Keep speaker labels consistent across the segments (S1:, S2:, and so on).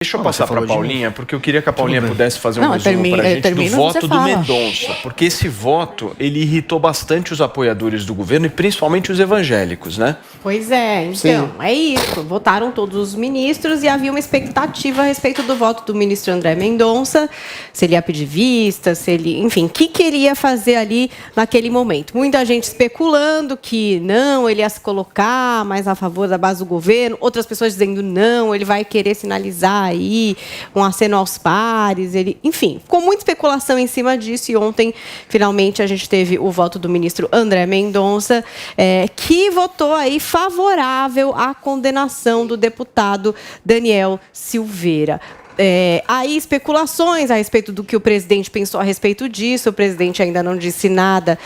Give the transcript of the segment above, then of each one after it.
S1: Deixa eu passar para a Paulinha, porque eu queria que a Paulinha pudesse fazer um resumo para a gente do voto do Mendonça. Porque esse voto, ele irritou bastante os apoiadores do governo e principalmente os evangélicos, né?
S2: Pois é, então, é isso. Votaram todos os ministros e havia uma expectativa a respeito do voto do ministro André Mendonça, se ele ia pedir vista, se ele... Enfim, o que queria fazer ali naquele momento. Muita gente especulando que não, ele ia se colocar mais a favor da base do governo, outras pessoas dizendo não, ele vai querer sinalizar aí um aceno aos pares, enfim, ficou muita especulação em cima disso e ontem, finalmente, a gente teve o voto do ministro André Mendonça, que votou aí favorável à condenação do deputado Daniel Silveira. Aí especulações a respeito do que o presidente pensou a respeito disso. O presidente ainda não disse nada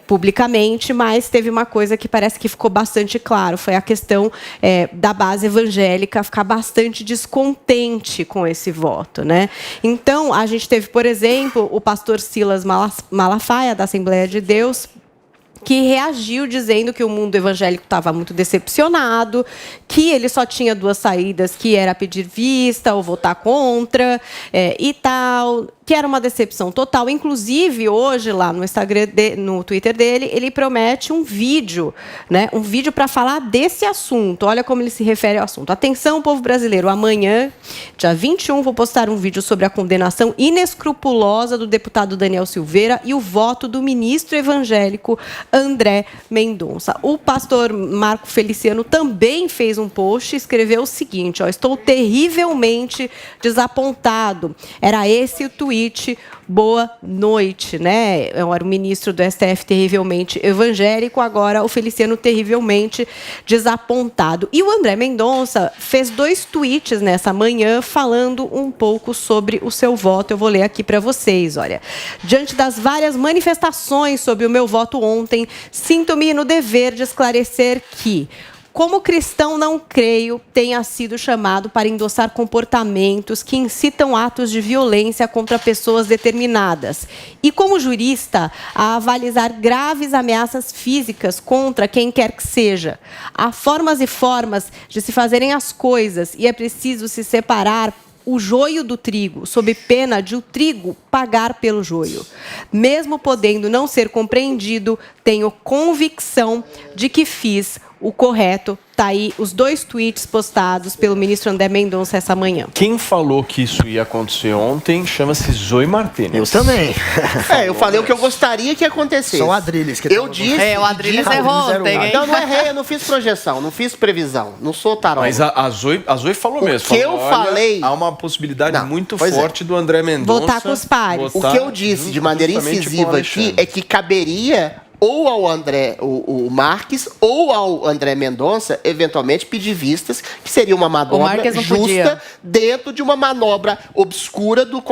S2: publicamente, mas teve uma coisa que parece que ficou bastante claro, foi a questão da base evangélica ficar bastante descontente com esse voto, né? Então, a gente teve, por exemplo, o pastor Silas Malafaia, da Assembleia de Deus, que reagiu dizendo que o mundo evangélico estava muito decepcionado, que ele só tinha duas saídas, que era pedir vista ou votar contra e tal, que era uma decepção total. Inclusive, hoje, lá no Instagram, no Twitter dele, ele promete um vídeo, né? Um vídeo para falar desse assunto. Olha como ele se refere ao assunto. Atenção, povo brasileiro, amanhã, dia 21, vou postar um vídeo sobre a condenação inescrupulosa do deputado Daniel Silveira e o voto do ministro evangélico André Mendonça. O pastor Marco Feliciano também fez um post e escreveu o seguinte, estou terrivelmente desapontado. Era esse o tweet. Boa noite, né? Era o ministro do STF terrivelmente evangélico, agora o Feliciano terrivelmente desapontado. E o André Mendonça fez 2 tweets nessa manhã falando um pouco sobre o seu voto. Eu vou ler aqui para vocês, olha. Diante das várias manifestações sobre o meu voto ontem, sinto-me no dever de esclarecer que, como cristão, não creio tenha sido chamado para endossar comportamentos que incitam atos de violência contra pessoas determinadas. E como jurista, a avalizar graves ameaças físicas contra quem quer que seja. Há formas e formas de se fazerem as coisas e é preciso se separar o joio do trigo, sob pena de o trigo pagar pelo joio. Mesmo podendo não ser compreendido, tenho convicção de que fiz o correto. Está aí os 2 tweets postados pelo ministro André Mendonça essa manhã.
S1: Quem falou que isso ia acontecer ontem chama-se Zoe Martinez.
S3: Eu também.
S4: Eu falei o que eu gostaria que acontecesse.
S3: São Adrilles que
S4: eu disse.
S2: O Adrilles errou ontem, hein?
S4: Não, não errei, eu não fiz projeção, não fiz previsão, não sou tarô.
S1: Mas a Zoe falou mesmo.
S4: O que eu falei...
S1: Há uma possibilidade muito forte do André Mendonça
S2: votar com os pares.
S4: O que eu disse de maneira incisiva aqui é que caberia ou ao o Marques ou ao André Mendonça, eventualmente, pedir vistas, que seria uma manobra justa dentro de uma manobra obscura do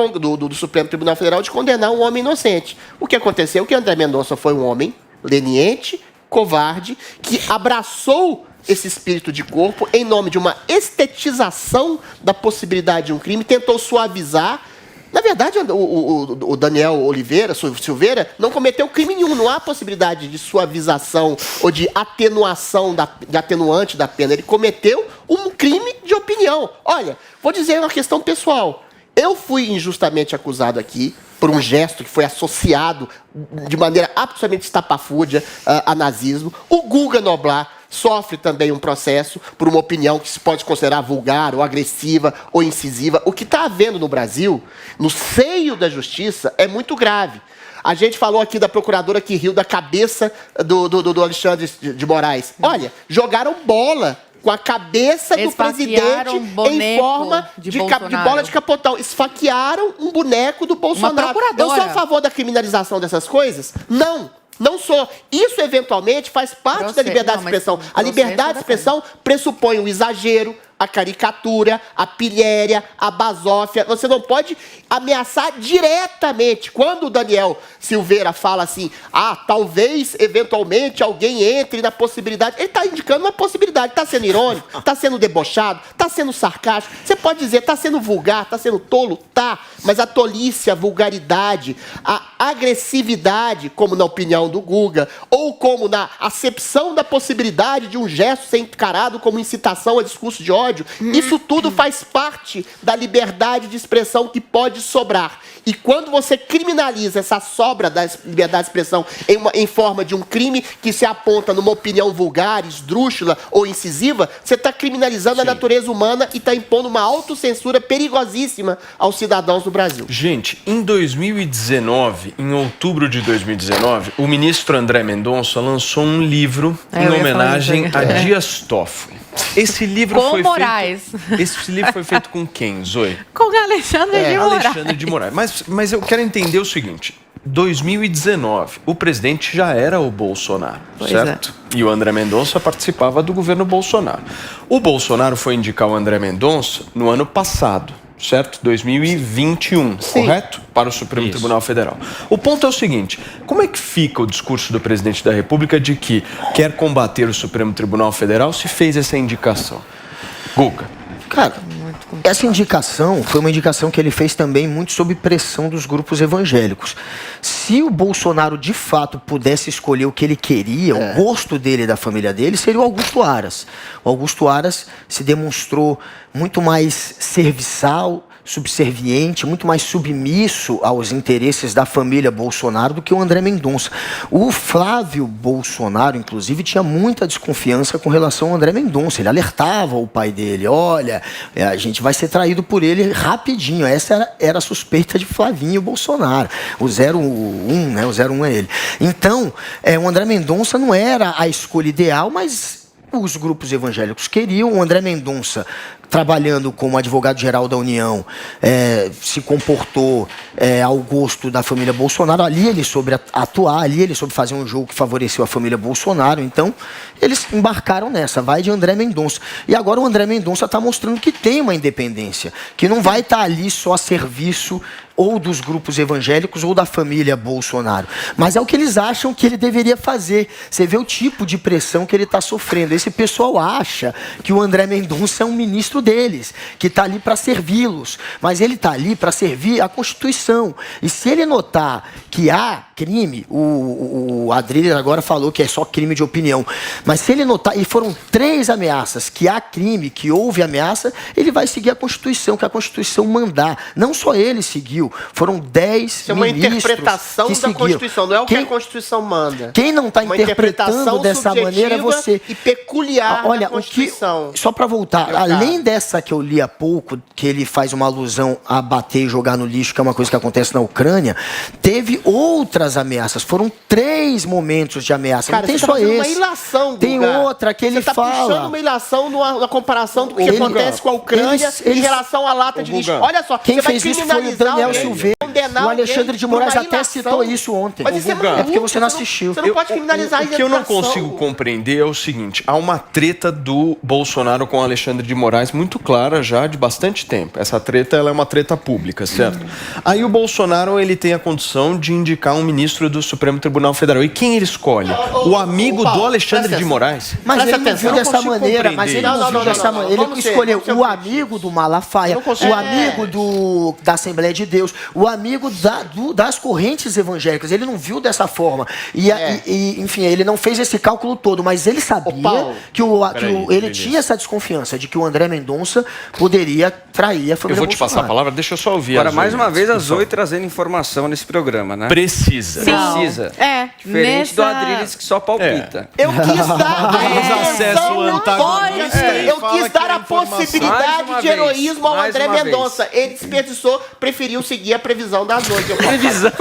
S4: Supremo Tribunal Federal de condenar um homem inocente. O que aconteceu é que André Mendonça foi um homem leniente, covarde, que abraçou esse espírito de corpo em nome de uma estetização da possibilidade de um crime, tentou suavizar. Na verdade, o Daniel Silveira não cometeu crime nenhum. Não há possibilidade de suavização ou de atenuação, de atenuante da pena. Ele cometeu um crime de opinião. Olha, vou dizer uma questão pessoal. Eu fui injustamente acusado aqui por um gesto que foi associado de maneira absolutamente estapafúrdia a nazismo. O Guga Noblar sofre também um processo por uma opinião que se pode considerar vulgar, ou agressiva, ou incisiva. O que está havendo no Brasil, no seio da justiça, é muito grave. A gente falou aqui da procuradora que riu da cabeça do Alexandre de Moraes. Olha, jogaram bola com a cabeça do presidente em forma de bola de capotão. Esfaquearam um boneco do Bolsonaro. Eu sou a favor da criminalização dessas coisas? Não. Não sou. Isso, eventualmente, faz parte da liberdade de expressão. A liberdade de expressão pressupõe o exagero, a caricatura, a pilhéria, a basófia. Você não pode ameaçar diretamente. Quando o Daniel Silveira fala assim, talvez, eventualmente, alguém entre na possibilidade. Ele está indicando uma possibilidade. Está sendo irônico? Está sendo debochado? Está sendo sarcástico? Você pode dizer, está sendo vulgar? Está sendo tolo? Tá. Mas a tolice, a vulgaridade, agressividade, como na opinião do Guga, ou como na acepção da possibilidade de um gesto ser encarado como incitação a discurso de ódio, isso tudo faz parte da liberdade de expressão que pode sobrar. E quando você criminaliza essa sobra da liberdade de expressão em forma de um crime que se aponta numa opinião vulgar, esdrúxula ou incisiva, você está criminalizando a natureza humana e está impondo uma autocensura perigosíssima aos cidadãos do Brasil.
S1: Gente, em 2019, em outubro de 2019, o ministro André Mendonça lançou um livro em homenagem a Dias Toffoli. Esse livro
S2: foi
S1: Moraes. Esse livro foi feito com quem, Zoe?
S2: Com Alexandre de Moraes.
S1: Alexandre de Moraes. Mas eu quero entender o seguinte. 2019, o presidente já era o Bolsonaro, certo? E o André Mendonça participava do governo Bolsonaro. O Bolsonaro foi indicar o André Mendonça no ano passado, certo? 2021, correto? Para o Supremo Tribunal Federal. O ponto é o seguinte, como é que fica o discurso do presidente da República de que quer combater o Supremo Tribunal Federal se fez essa indicação? Guga.
S3: Cara, essa indicação foi uma indicação que ele fez também muito sob pressão dos grupos evangélicos. Se o Bolsonaro, de fato, pudesse escolher o que ele queria, o gosto dele e da família dele, seria o Augusto Aras. O Augusto Aras se demonstrou muito mais serviçal, subserviente, muito mais submisso aos interesses da família Bolsonaro do que o André Mendonça. O Flávio Bolsonaro, inclusive, tinha muita desconfiança com relação ao André Mendonça. Ele alertava o pai dele, olha, a gente vai ser traído por ele rapidinho. Essa era a suspeita de Flavinho Bolsonaro. O 01, né? O 01 é ele. Então, o André Mendonça não era a escolha ideal, mas os grupos evangélicos queriam. O André Mendonça, trabalhando como advogado-geral da União, se comportou ao gosto da família Bolsonaro. Ali ele soube atuar, ali ele soube fazer um jogo que favoreceu a família Bolsonaro. Então, eles embarcaram nessa, vai de André Mendonça. E agora o André Mendonça está mostrando que tem uma independência, que não vai estar ali só a serviço ou dos grupos evangélicos ou da família Bolsonaro. Mas é o que eles acham que ele deveria fazer. Você vê o tipo de pressão que ele está sofrendo. Esse pessoal acha que o André Mendonça é um ministro deles, que está ali para servi-los. Mas ele está ali para servir a Constituição. E se ele notar que há crime, o Adriles agora falou que é só crime de opinião, mas se ele notar, e foram 3 ameaças, que há crime, que houve ameaça, ele vai seguir a Constituição, que a Constituição mandar. Não só ele seguiu, foram 10
S4: Isso é uma interpretação da Constituição, não é o que a Constituição manda.
S3: Quem não está interpretando dessa maneira é você.
S4: E peculiar da Constituição.
S3: Só para voltar, além dessa que eu li há pouco, que ele faz uma alusão a bater e jogar no lixo, que é uma coisa que acontece na Ucrânia, teve outras ameaças. Foram 3 momentos de ameaça.
S4: Cara,
S3: não tem
S4: só
S3: esse.
S4: Uma ilação,
S3: tem outra que ele fala.
S4: Você está puxando uma ilação na comparação do que acontece com a Ucrânia em relação à lata de lixo. Olha só,
S3: quem fez isso foi o Daniel Silveira. O Alexandre de Moraes até citou isso ontem.
S4: Mas isso
S3: é porque você não assistiu.
S4: Você não pode criminalizar
S1: O que eu não consigo compreender é o seguinte, há uma treta do Bolsonaro com o Alexandre de Moraes muito clara já de bastante tempo. Essa treta ela é uma treta pública, certo? Aí o Bolsonaro ele tem a condição de indicar um ministro do Supremo Tribunal Federal. E quem ele escolhe? O amigo do Alexandre de Moraes?
S3: Mas ele não viu dessa maneira. Mas ele não viu dessa maneira. Ele escolheu o amigo do Malafaia, o amigo da Assembleia de Deus, o amigo das correntes evangélicas. Ele não viu dessa forma. Enfim, ele não fez esse cálculo todo, mas ele sabia que ele tinha essa desconfiança de que o André Mendonça poderia trair a família Bolsonaro.
S1: Eu vou te passar a palavra, deixa eu só ouvir.
S5: Agora, mais uma vez, a Zoe trazendo informação nesse programa, né?
S1: Precisa.
S5: Precisa. Diferente do Adriles, que só palpita.
S4: Eu quis dar
S1: acesso antagonista.
S4: Eu quis dar a possibilidade de heroísmo ao André Mendonça. Ele desperdiçou, preferiu seguir a previsão da Zoe.
S5: Previsão.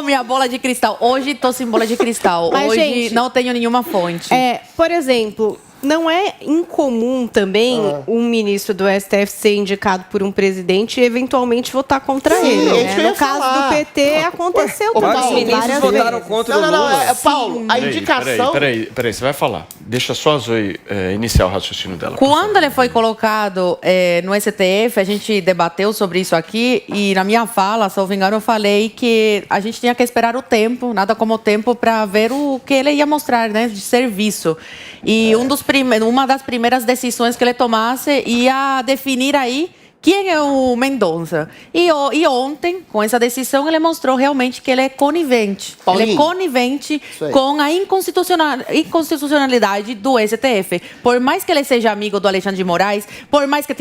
S2: Minha bola de cristal. Hoje tô sem bola de cristal. Mas, hoje gente, não tenho nenhuma fonte. Por exemplo, não é incomum também um ministro do STF ser indicado por um presidente e eventualmente votar contra ele. Né? No caso do PT, aconteceu também.
S5: Vários votaram contra o Lula.
S4: Paulo, a indicação...
S1: Peraí, você vai falar. Deixa só a Zoe iniciar o raciocínio dela.
S6: Quando ele foi colocado no STF, a gente debateu sobre isso aqui e na minha fala, se eu não me engano, eu falei que a gente tinha que esperar o tempo, nada como o tempo, para ver o que ele ia mostrar, né, de serviço. E uma das primeiras decisões que ele tomasse ia definir aí quem é o Mendonça? E ontem, com essa decisão, ele mostrou realmente que ele é conivente.
S4: Paulinho,
S6: ele é conivente com a inconstitucionalidade do STF. Por mais que ele seja amigo do Alexandre de Moraes, por mais que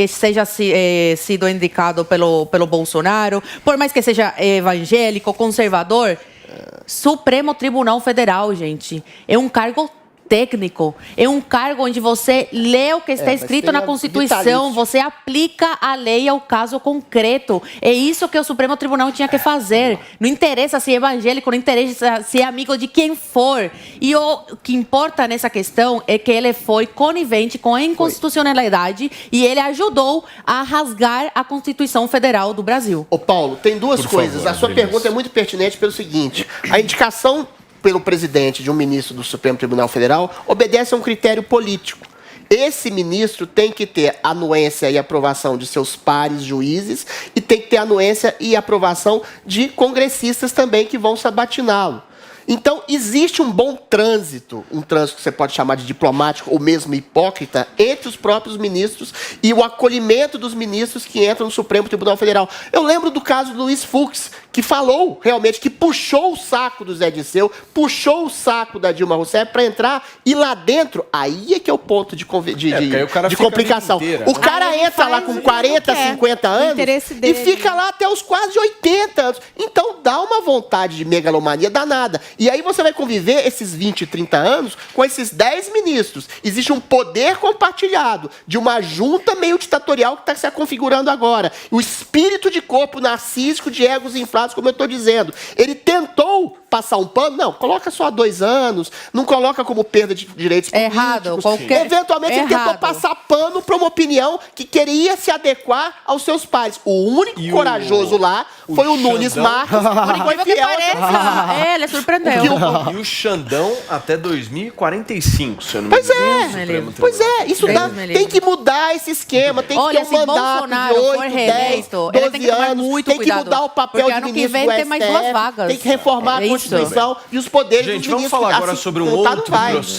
S6: seja sido indicado pelo Bolsonaro, por mais que seja evangélico, conservador, Supremo Tribunal Federal, gente, é um cargo técnico, é um cargo onde você lê o que está escrito na Constituição, você aplica a lei ao caso concreto. É isso que o Supremo Tribunal tinha que fazer. Não interessa se é evangélico, não interessa se é amigo de quem for. E o que importa nessa questão é que ele foi conivente com a inconstitucionalidade e ele ajudou a rasgar a Constituição Federal do Brasil.
S4: Ô Paulo, tem duas coisas. A sua pergunta é muito pertinente pelo seguinte: a indicação pelo presidente de um ministro do Supremo Tribunal Federal obedece a um critério político. Esse ministro tem que ter anuência e aprovação de seus pares juízes e tem que ter anuência e aprovação de congressistas também que vão sabatiná-lo. Então, existe um bom trânsito, um trânsito que você pode chamar de diplomático ou mesmo hipócrita, entre os próprios ministros e o acolhimento dos ministros que entram no Supremo Tribunal Federal. Eu lembro do caso do Luiz Fux, que falou realmente, que puxou o saco do Zé Disseu, puxou o saco da Dilma Rousseff para entrar, e lá dentro, aí é que é o ponto de complicação. O cara entra lá com 40, 50 anos e fica lá até os quase 80 anos. Então, dá uma vontade de megalomania danada. E aí você vai conviver esses 20, 30 anos com esses 10 ministros. Existe um poder compartilhado de uma junta meio ditatorial que está se configurando agora. O espírito de corpo narcísico de egos inflados, como eu estou dizendo. Ele tentou passar um pano, não, coloca só 2 anos, não coloca como perda de direitos políticos.
S6: Errado.
S4: Eventualmente ele tentou passar pano para uma opinião que queria se adequar aos seus pares. O único corajoso lá foi o Nunes Marques,
S6: por incrível que pareça. Ele surpreendeu.
S1: E o Xandão até 2045, se eu não me
S4: engano. Pois é, isso dá, tem que mudar esse esquema, tem que ter um mandato de 8, 10, 12 anos, tem que mudar o papel de ministro do STF, tem que reformar a Constituição e os poderes dos ministros.
S1: Gente, vamos falar agora sobre um outro processo.